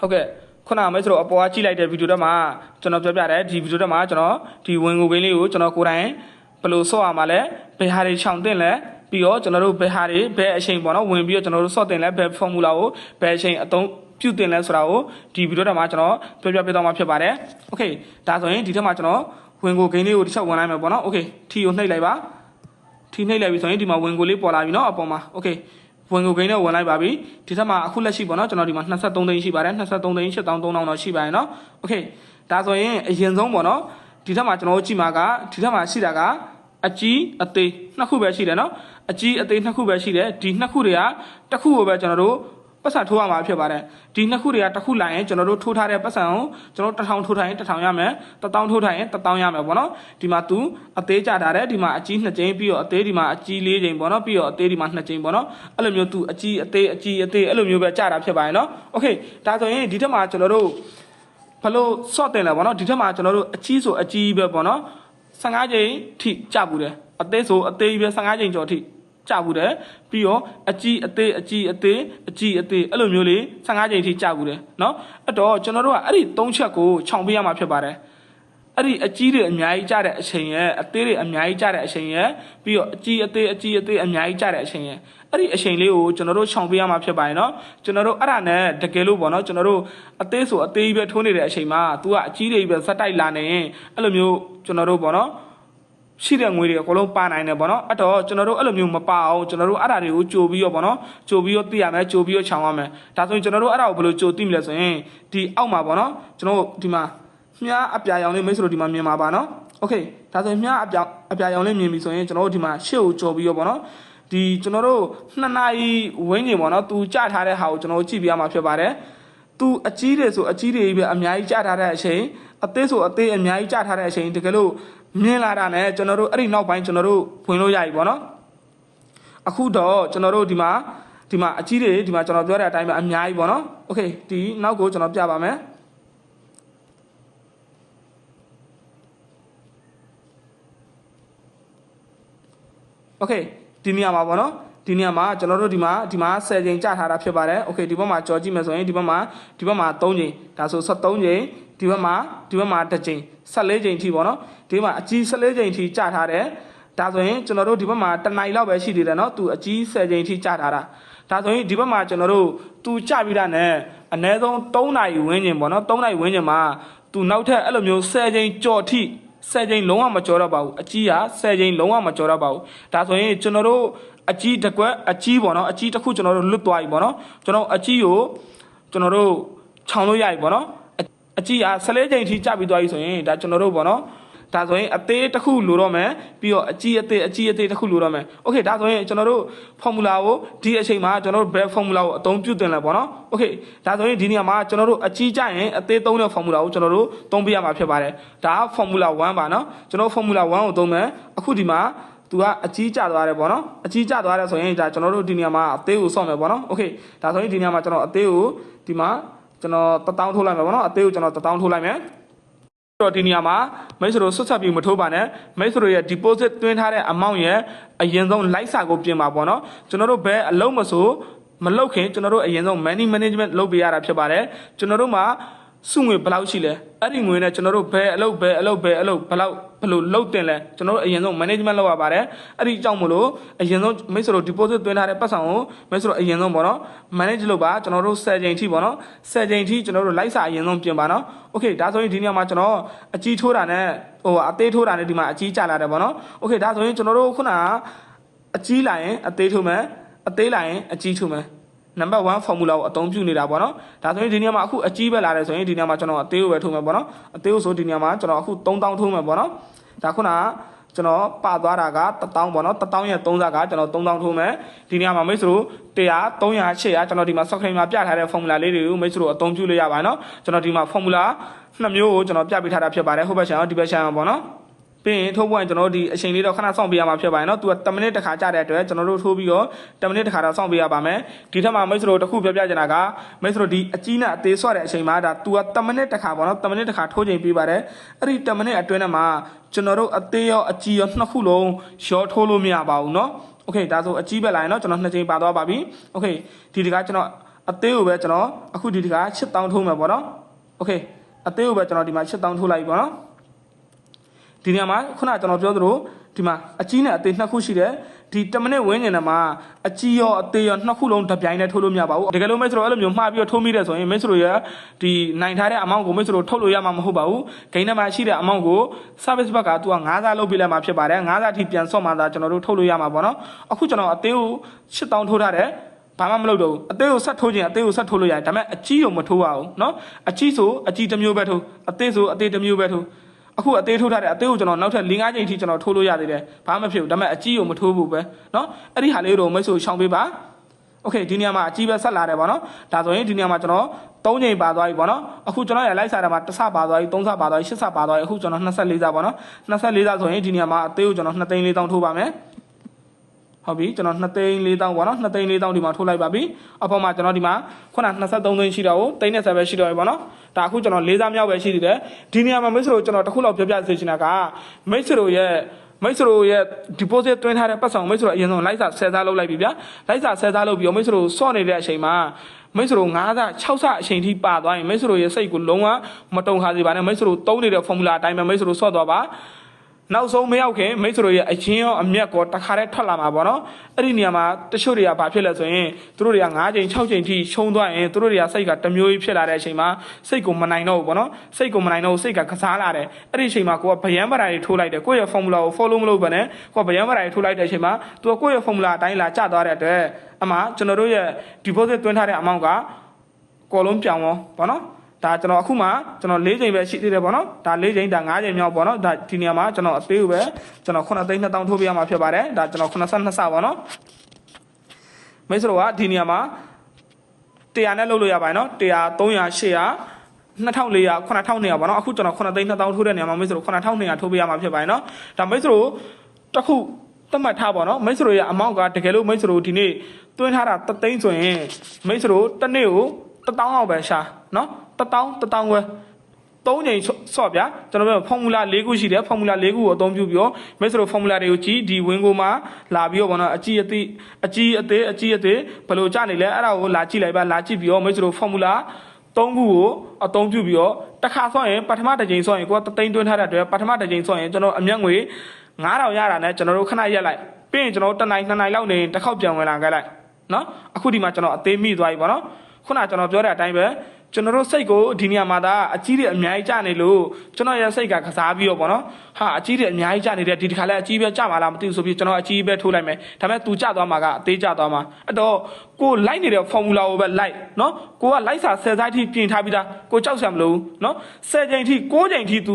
Okay. ခုနမဲဆိုတော့အပေါ်ကကြည့်လိုက်တဲ့ဗီဒီယိုတော့မှာကျွန်တော်ပြောပြတယ်ဒီဗီဒီယိုတော့မှာကျွန်တော်ဒီဝင်ငွေကိန်းလေးကိုကျွန်တော်ကိုယ်တိုင်ဘယ်လိုဆော့ရမှာလဲဘယ်ဟာတွေချောင်တင်လဲပြီးတော့ကျွန်တော်တို့ဘယ်ဟာတွေဘယ်အချိန်ပေါ့နော်ဝင်ပြီးတော့ကျွန်တော်တို့ဆော့တင်လဲဘယ် formula ကိုဘယ်အချိန်အသုံးပြုတင်လဲဆိုတာကိုဒီဗီဒီယိုတော့မှာကျွန်တော်ပြောပြပေးသွားမှာဖြစ်ပါတယ် Okay ဒါဆိုရင်ဒီထက်မှာကျွန်တော်ဝင်ငွေကိန်းလေးကိုတစ်ချက်ဝင်လိုက်မယ်ပေါ့နော် Okay ထီကိုနှိပ်လိုက်ပါထီနှိပ်လိုက်ပြီဆိုရင်ဒီမှာဝင်ငွေလေးပေါ်လာပြီနော်အပေါ်မှာ Okay ဝင်ကိုကိန်းနဲ့ဝင်လိုက်ပါပြီဒီထက်မှာအခုလက်ရှိပေါ့နော်ကျွန်တော်ဒီမှာ23သိန်းရှိပါတယ်23သိန်း8300တော့ရှိပါတယ်နော်โอเคဒါဆိုရင်အရင်ဆုံးပေါ့နော်ဒီထက်မှာကျွန်တော်တို့ကြည့်မှာကဒီထက်မှာရှိတာကအကြီးအသေးနှစ်ခုပဲရှိတယ်နော်အကြီးအသေးနှစ်ခုပဲရှိတယ်ဒီနှစ်ခုတွေကတစ်ခုကိုပဲကျွန်တော်တို့ပတ်စံထိုးရမှာဖြစ်ပါတယ်ဒီနှစ်ခုတွေကတစ်ခုလိုက်ရင်ကျွန်တော်တို့ထိုးထားတဲ့ပတ်စံကိုကျွန်တော်1000ထိုးထားရင်1000ရမယ်1000ထိုးထားရင်1000ရမယ်ပေါ့နော်ဒီမှာသူအသေးကြထားတယ်ဒီမှာအကြီး2ကြိမ်ပြီးတော့အသေးဒီမှာအကြီး4ကြိမ်ပေါ့နော်ပြီးတော့အသေးဒီမှာ2ကြိမ်ပေါ့နော်အဲ့လိုမျိုးသူအကြီးအသေးအဲ့လိုမျိုးပဲကြတာဖြစ်ပါတယ်နော်โอเคဒါဆိုရင်ဒီထက်မှာကျွန်တော်တို့ဘလို့ဆော့တင်လဲပေါ့နော်ဒီထက်မှာကျွန်တော်တို့အကြီးဆိုအကြီးပဲပေါ့နော်15ကြိမ်ထိကြဘူးတယ်အသေးဆိုအသေးပဲ15ကြိမ်ကျော်ထိကြဘူးတယ်ပြီးတော့အကြီးအသေးအဲ့လိုမျိုးလေး15ကြိမ်ထိကြဘူးတယ်เนาะအဲ့တော့ကျွန်တော်တို့ကအဲ့ဒီ3ချက်ကိုခြောင်ပေးရမှာဖြစ်ပါတယ်အဲ့ဒီအကြီးတွေအများကြီးကြတဲ့အချိန်ရဲ့အသေးတွေအများကြီးကြတဲ့အချိန်ရဲ့ပြီးတော့အကြီးအသေးအများကြီးကြတဲ့အချိန်ရဲ့အဲ့ဒီအချိန်လေးကိုကျွန်တော်တို့ခြောင်ပေးရမှာဖြစ်ပါတယ်เนาะကျွန်တော်တို့အဲ့ဒါနဲ့တကယ်လို့ပေါ့เนาะကျွန်တော်တို့အသေးဆိုအသေးကြီးပဲထိုးနေတဲ့အချိန်မှာ तू ကအကြီးတွေပဲစက်တိုက်လာနေရင်အဲ့လိုမျိုးကျွန်တော်တို့ပေါ့เนาะရှိတဲ့ငွေတွေအကုန်လုံးပါနိုင်တယ်ပေါ့နော်အဲ့တော့ကျွန်တော်တို့အဲ့လိုမျိုးမပါအောင်ကျွန်တော်တို့အဲ့ဒါတွေကိုကြိုပြီးတော့ပေါ့နော်ကြိုပြီးတော့သိရမယ်ကြိုပြီးတော့ခြောင်ရမယ်ဒါဆိုရင်ကျွန်တော်တို့အဲ့ဒါကိုဘယ်လိုကြိုသိမလဲဆိုရင်ဒီအောက်မှာပေါ့နော်ကျွန်တော်တို့ဒီမှာမြားအပြာရောင်လေးမိတ်ဆွေတို့ဒီမှာမြင်ပါပါနော်โอเคဒါဆိုရင်မြားအပြာရောင်လေးမြင်ပြီဆိုရင်ကျွန်တော်တို့ဒီမှာရှေ့ကိုကြိုပြီးတော့ပေါ့နော်ဒီကျွန်တော်တို့2နာရီဝန်းကျင်ပေါ့နော်သူကြထားတဲ့ဟာကိုကျွန်တော်တို့ကြည့်ပြရမှာဖြစ်ပါတယ်သူအကြီးတွေဆိုအကြီးတွေပဲအများကြီးကြထားတဲ့အချိန်အသေးဆိုအသေးအများကြီးကြထားတဲ့အချိန်တကယ်လို့မြင်လာတာနဲ့ကျွန်တော်တို့အဲ့ဒီနောက်ပိုင်းကျွန်တော်တို့ဝင်လို့ရပြီပေါ့နော်အခုတော့ကျွန်တော်တို့ဒီမှာအကြီးတွေဒီမှာကျွန်တော်ပြောတဲ့အတိုင်းပဲအများကြီးပေါ့နော်โอเคဒီနောက်ကိုကျွန်တော်ပြပါမယ်โอเคဒီနေရာမှာပေါ့နော်ဒီနေရာမှာကျွန်တော်တို့ဒီမှာ10ချိန်ကြာထားတာဖြစ်ပါတယ်โอเคဒီဘက်မှာကြော်ကြည့်မယ်ဆိုရင်ဒီဘက်မှာ3ချိန်ဒါဆို73ချိန်ဒီဘက်မှာ1ချိန်14ချိန်ထိပေါ့နော်ဒီမှာအကြီး14ချိန်ထိကြာထားတယ်ဒါဆိုရင်ကျွန်တော်တို့ဒီဘက်မှာ1နိုင်လောက်ပဲရှိသေးတယ်နော်သူအကြီး10ချိန်ထိကြာထားတာဒါဆိုရင်ဒီဘက်မှာကျွန်တော်တို့သူကြာပြီးတာနဲ့အနည်းဆုံး3နိုင်ဝန်းကျင်ပေါ့နော်3နိုင်ဝန်းကျင်မှာသူနောက်ထပ်အဲ့လိုမျိုး10ချိန်ကြော်ထိ10ချိန်လုံးဝမကြော်တော့ပါဘူးအကြီးက10ချိန်လုံးဝမကြော်တော့ပါဘူးဒါဆိုရင်ကျွန်တော်တို့အကြီးတစ်ကွက်အကြီးပေါ့နော်အကြီးတစ်ခုကျွန်တော်တို့လွတ်သွားပြီပေါ့နော်ကျွန်တော်အကြီးကိုကျွန်တော်တို့ခြောင်လို့ရပြီပေါ့နော်အကြီးအား14ချိန်ထိကြာပြီးသွားပြီဆိုရင်ဒါကျွန်တော်တို့ပေါ့နော်ဒါဆိုရင်အသေးတစ်ခုလိုတော့မယ်ပြီးတော့အကြီးအသေးတစ်ခုလိုတော့မယ်โอเคဒါဆိုရင်ကျွန်တော်တို့ formula ကိုဒီအချိန်မှာကျွန်တော်တို့ဘယ် formula ကိုအသုံးပြုတင်လဲပေါ့နော်โอเคဒါဆိုရင်ဒီနေရာမှာကျွန်တော်တို့အကြီးကြရင်အသေးသုံးတဲ့ formula ကိုကျွန်တော်တို့သုံးပြရမှာဖြစ်ပါတယ်ဒါက formula 1ပါနော်ကျွန်တော် formula 1ကိုသုံးမယ်အခုဒီမှာသူကအကြီးကျသွားတယ်ပေါ့နော်အကြီးကျသွားတယ်ဆိုရင်ဒါကျွန်တော်တို့ဒီနေရာမှာအသေးကိုဆော့မယ်ပေါ့နော်โอเคဒါဆိုရင်ဒီနေရာမှာကျွန်တော်အသေးကိုဒီမှာကျွန်တော်1000ထိုးလိုက်မယ်ပေါ့နော်အသေးကိုကျွန်တော်1000ထိုးလိုက်မယ်တော့ဒီနေရာမှာမိတ်ဆွေတို့ဆွတ်ဆက်ပြီးမထိုးပါနဲ့မိတ်ဆွေတို့ရဲ့ deposit သွင်းထားတဲ့ amount ရဲ့အရင်ဆုံး လိုက်စာကိုပြင်ပါပေါ့နော်ကျွန်တော်တို့ဘယ်အလုံးမဆိုမလုပ်ခင်ကျွန်တော်တို့အရင်ဆုံး money management လုပ်ပေးရတာဖြစ်ပါတယ်ကျွန်တော်တို့မှာစုငွေဘယ်လောက်ရှိလဲအဲ့ဒီငွေနဲ့ကျွန်တော်တို့ဘယ်အလုပ်ဘယ်လိုလုပ်တင်လဲကျွန်တော်တို့အရင်ဆုံး management လုပ်ရပါတယ်အဲ့ဒီအကြောင်းမလို့အရင်ဆုံးမိတ်ဆွေတို့ deposit သွင်းထားတဲ့ပတ်စံကိုမိတ်ဆွေတို့အရင်ဆုံးပေါ့နော် manage လုပ်ပါကျွန်တော်တို့10ချိန်ထိပေါ့နော်10ချိန်ထိကျွန်တော်တို့လိုက်စာအရင်ဆုံးပြင်ပါနော်โอเคဒါဆိုရင်ဒီနေရာမှာကျွန်တော်အကြီးထိုးတာနဲ့အသေးထိုးတာနဲ့ဒီမှာအကြီးကျလာတယ်ပေါ့နော်โอเคဒါဆိုရင်ကျွန်တော်တို့ခုနကအကြီးလာရင်အသေးထိုးမယ်အသေးလာရင်အကြီးထိုးမယ်number 1 formula ကိုအသုံးပြုနေတာပေါ့နော်ဒါဆိုရင်ဒီနေရာမှာအခုအကြီးပဲလာတယ်ဆိုရင်ဒီနေရာမှာကျွန်တော်အသေးကိုပဲထိုးမယ်ပေါ့နော်အသေးကိုဆိုဒီနေရာမှာကျွန်တော်အခု3000ထိုးမယ်ပေါ့နော်ဒါခုနကကျွန်တော်ပသွားတာက1000ပေါ့နော်1000ရဲ့3စားကကျွန်တော်3000ထိုးမယ်ဒီနေရာမှာမိတ်ဆွေတို့100 300 800ကျွန်တော်ဒီမှာ software မှာပြထားတဲ့ formula လေးတွေကိုမိတ်ဆွေတို့အသုံးပြုလို့ရပါတယ်နော်ကျွန်တော်ဒီမှာ formula 2မျိုးကိုကျွန်တော်ပြပေးထားတာဖြစ်ပါတယ်ဟုတ်ပါရှင်ဒီဘက်ရှင်ပေါ့နော်ပြီးရင်ထိုးဖို့ရင်ကျွန်တော်တို့ဒီအချိန်လေးတော့ခဏစောင့်ပေးရမှာဖြစ်ပါတယ်နော်သူက10မိနစ်တစ်ခါကြာတဲ့အတွက်ကျွန်တော်တို့ထိုးပြီးတော့10မိနစ်တစ်ခါတော့စောင့်ပေးရပါမယ်ဒီထက်မှာမိတ်ဆွေတို့တစ်ခုပြောပြချင်တာကမိတ်ဆွေတို့ဒီအကြီးနဲ့အသေးဆွတဲ့အချိန်မှာဒါသူက10မိနစ်တစ်ခါပေါ့နော်10မိနစ်တစ်ခါထိုးချိန်ပေးပါတယ်အဲ့ဒီ10မိနစ်အတွင်းမှာကျွန်တော်တို့အသေးရောအကြီးရောနှစ်ခုလုံးရောထိုးလို့မရပါဘူးနော်โอเคဒါဆိုအကြီးပဲလာရင်တော့ကျွန်တော်2ချိန်ပါသွားပါပြီโอเคဒီတကားကျွန်တော် အသေးကိုပဲကျွန်တော်အခုဒီတက8000ထိုးမယ်ပေါ့နော်โอเคအသေးကိုပဲကျွန်တော်ဒီမှာ8000ထိုးလိုက်ပေါ့နော်ဒီနေရာမှာခုနကျွန်တော်ပြောသလိုဒီမှာအကြီးနဲ့အသေးနှစ်ခုရှိတယ်ဒီ10မိနစ်ဝန်းကျင်ထဲမှာအကြီးရောအသေးရောနှစ်ခုလုံးတစ်ပြိုင်တည်းထိုးလို့မရပါဘူးတကယ်လို့မိတ်ဆွေတို့အဲ့လိုမျိုးမှားပြီးတော့ထိုးမိတယ်ဆိုရင်မိတ်ဆွေတို့ရဲ့ဒီနိုင်ထားတဲ့အမောင့်ကိုမိတ်ဆွေတို့ထုတ်လို့ရမှာမဟုတ်ပါဘူးဂိမ်းထဲမှာရှိတဲ့အမောင့်ကို service ဘက်ကသူက9စားလုပ်ပေးလိုက်မှာဖြစ်ပါတယ်9စားအထိပြန်ဆော့မှသာကျွန်တော်တို့ထုတ်လို့ရမှာပေါ့နော်အခုကျွန်တော်အသေးကို8000ထိုးထားတယ်ဘာမှမလုပ်တော့ဘူးအသေးကိုဆက်ထိုးခြင်းအသေးကိုဆက်ထိုးလို့ရတယ်ဒါပေမဲ့အကြီးကိုမထိုးရအောင်နော်အကြီးဆိုအကြီးတစ်မျိုးပဲထိုးအသေးဆိုအသေးတစ်မျိုးပဲထိုးအခုအသေးထိုးထားတဲ့အသေးကိုကျွန်တော်နောက်ထပ်4-5ချိန်ထိကျွန်တော်ထိုးလို့ရသေးတယ်ဘာမှမဖြစ်ဘူးဒါပေမဲ့အကြီးကိုမထိုးဘူးပဲเนาะအဲ့ဒီဟာလေးတို့မိတ်ဆွေရှောင်ပေးပါโอเคဒီနေရာမှာအကြီးပဲဆက်လာတယ်ဗောနော်ဒါဆိုရင်ဒီနေရာမှာကျွန်တော်3ချိန်ပါသွားပြီဗောနော်အခုကျွန်တော်ရလိုက်စားတာမှာ1ဆပါသွားပြီ3ဆပါသွားပြီ8ဆပါသွားပြီအခုကျွန်တော်24ဆဗောနော်24ဆဆိုရင်ဒီနေရာမှာအသေးကိုကျွန်တော်2,400,000ထိုးပါမယ်ဟုတ်ပြီကျွန်တော်2,400,000ဗောနော်2,400,000ဒီမှာထိုးလိုက်ပါပြီအပေါ်မှာကျွန်တော်ဒီမှာခုန23သိန်းရှိတော့30ပဲရှိတော့ပြီဗောနော်ဒါအခုကျွန်တော်4စားမြောက်ပဲရှိသေးတယ်ဒီနေရာမှာမိတ်ဆွေတို့ကျွန်တော်တစ်ခုလောက်ပြောပြစေချင်တာကမိတ်ဆွေတို့ရဲ့ deposit တွင်းထားတဲ့ပတ်ဆောင်မိတ်ဆွေတို့အရင်ဆုံးလိုက်စာ10စားလုပ်လိုက်ပြီဗျာလိုက်စာ10စားလုပ်ပြီးတော့မိတ်ဆွေတို့စော့နေတဲ့အချိန်မှာမိတ်ဆွေတို့9စား6စားအချိန်ထိပါသွားရင်မိတ်ဆွေတို့ရဲ့စိတ်ကိုလုံးဝမတုံခါစေပါနဲ့မိတ်ဆွေတို့သုံးနေတဲ့ formula အတိုင်းပဲမိတ်ဆွေတို့စော့သွားပါနောက်ဆုံးမရောက်ခင်မိတ်ဆွေတို့ရဲ့အချင်းရောအမျက်ကောတခါတည်းထွက်လာမှာပေါ့နော်အဲ့ဒီနေရာမှာတချို့တွေကဘာဖြစ်လဲဆိုရင်သူတို့တွေက9ချိန်6ချိန်ထိရှုံးသွားရင်သူတို့တွေကစိတ်ကတမျိုးကြီးဖြစ်လာတဲ့အချိန်မှာစိတ်ကိုမနိုင်တော့ဘူးပေါ့နော်စိတ်ကိုမနိုင်တော့စိတ်ကကစားလာတယ်အဲ့ဒီအချိန်မှာကိုကဗယံပရာတွေထိုးလိုက်တယ်ကိုယ့်ရဲ့ formula ကို follow မလုပ်ဘဲနဲ့ကိုကဗယံပရာတွေထိုးလိုက်တဲ့အချိန်မှာသူကကိုယ့်ရဲ့ formula အတိုင်းလာကျသွားတဲ့အတွက်အမှကျွန်တော်တို့ရဲ့ deposit သွင်းထားတဲ့ amount ကကောလုံးပြောင်းရောပေါ့နော်ဒါကျွန်တော်အခုမှကျွန်တော်4ချိန်ပဲရှိသေးတယ်ပေါ့နော်ဒါ4ချိန်ဒါ5ချိန်မြောက်ပေါ့နော်ဒါဒီနေရာမှာကျွန်တော်အသေးကိုပဲကျွန်တော်9,200,000ထိုးပေးရမှာဖြစ်ပါတယ်ဒါကျွန်တော်82ဆပေါ့နော်မိတ်ဆွေတို့ကဒီနေရာမှာ100နဲ့လုပ်လို့ရပါတယ်နော်100 300 800 2,400 9,200ပေါ့နော်အခုကျွန်တော်9,200,000ထိုးတဲ့နေရာမှာမိတ်ဆွေတို့9,200ထိုးပေးရမှာဖြစ်ပါတယ်နော်ဒါမိတ်ဆွေတို့တစ်ခုသတ်မှတ်ထားပေါ့နော်မိတ်ဆွေတို့ရဲ့အမောင့်ကတကယ်လို့မိတ်ဆွေတို့ဒီနေ့တွင်းထားတာ3သိန်းဆိုရင်မိတ်ဆွေတို့တစ်နေ့ကို1,000လောက်ပဲရှာနော်1,000ဝယ်3ချိန်ဆော့ဗျာကျွန်တော်ပြော formula 4ခုရှိတယ် formula 4ခုကိုအသုံးပြုပြီးတော့မိတ်ဆွေတို့ formula တွေကိုကြည့်ဒီဝင်းကိုမှလာပြီးတော့ဘောနော်အကြီးအသေးဘယ်လိုကြနေလဲအဲ့ဒါကိုလာကြည့်လိုက်ပါလာကြည့်ပြီးတော့မိတ်ဆွေတို့ formula 3ခုကိုအသုံးပြုပြီးတော့တစ်ခါဆော့ရင်ပထမတစ်ချိန်ဆော့ရင်ကိုက3သိန်းတွင်းထားတဲ့အတွက်ပထမတစ်ချိန်ဆော့ရင်ကျွန်တော်အမျက်ငွေ9,000ရတာနဲ့ကျွန်တော်တို့ခဏရက်လိုက်ပြီးရင်ကျွန်တော်1နိုင်2နိုင်လောက်နေတစ်ခေါက်ပြန်ဝင်လာခဲ့လိုက်နော်အခုဒီမှာကျွန်တော်အသေးမိသွားပြီပေါ့နော်ခုနကျွန်တော်ပြောတဲ့အတိုင်းပဲကျွန်တော်တို့စိတ်ကိုဒီနေရာမှာဒါအကြီးတွေအများကြီးကျနေလို့ကျွန်တော်ရဲ့စိတ်ကကစားပြီးတော့ပေါ့နော်ဟာအကြီးတွေအများကြီးကျနေတဲ့ဒီတစ်ခါလဲအကြီးပဲကျမှာလားမသိဘူးဆိုပြီးကျွန်တော်အကြီးပဲထိုးလိုက်မယ်ဒါပေမဲ့ तू ကျသွားမှာကအသေးကျသွားမှာအဲ့တော့ကိုလိုက်နေတဲ့ formula ကိုပဲလိုက်နော်ကိုကလိုက်စာ10စိုက်ထိပြင်ထားပြီးသားကိုကြောက်စရာမလိုဘူးနော်10ချိန်ထိ9ချိန်ထိ तू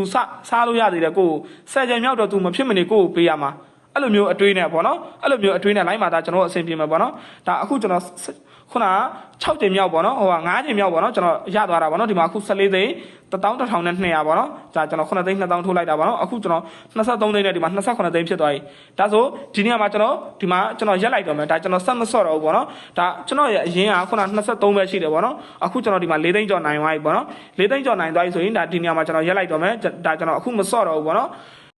စားလို့ရသေးတယ်ကို10ချိန်မြောက်တော့ तू မဖြစ်မနေကိုပေးရမှာအဲ့လိုမျိုးအတွေးနဲ့ပေါ့နော်အဲ့လိုမျိုးအတွေးနဲ့လိုက်မှာဒါကျွန်တော်အဆင်ပြေမှာပေါ့နော်ဒါအခုကျွန်တော်ခုန6ချိန်မြောက်ပေါ့နော်ဟိုက9ချိန်မြောက်ပေါ့နော်ကျွန်တော်ရသွားတာပေါ့နော်ဒီမှာအခု14သိန်း11,200ပေါ့နော်ဒါကျွန်တော်9,200,000ထိုးလိုက်တာပေါ့နော်အခုကျွန်တော်23သိန်းနဲ့ဒီမှာ29သိန်းဖြစ်သွားပြီဒါဆိုဒီနေ့မှာကျွန်တော်ဒီမှာကျွန်တော်ရက်လိုက်တော့မယ်ဒါကျွန်တော်ဆက်မဆော့တော့ဘူးပေါ့နော်ဒါကျွန်တော်ရဲ့အရင်ကခုန23ပဲရှိတယ်ပေါ့နော်အခုကျွန်တော်ဒီမှာ4သိန်းကျော်နိုင်သွားပြီပေါ့နော်4သိန်းကျော်နိုင်သွားပြီဆိုရင်ဒါဒီနေ့မှာကျွန်တော်ရက်လိုက်တော့မယ်ဒါကျွန်တော်အခုမဆော့တော့ဘူးပေါ့နော်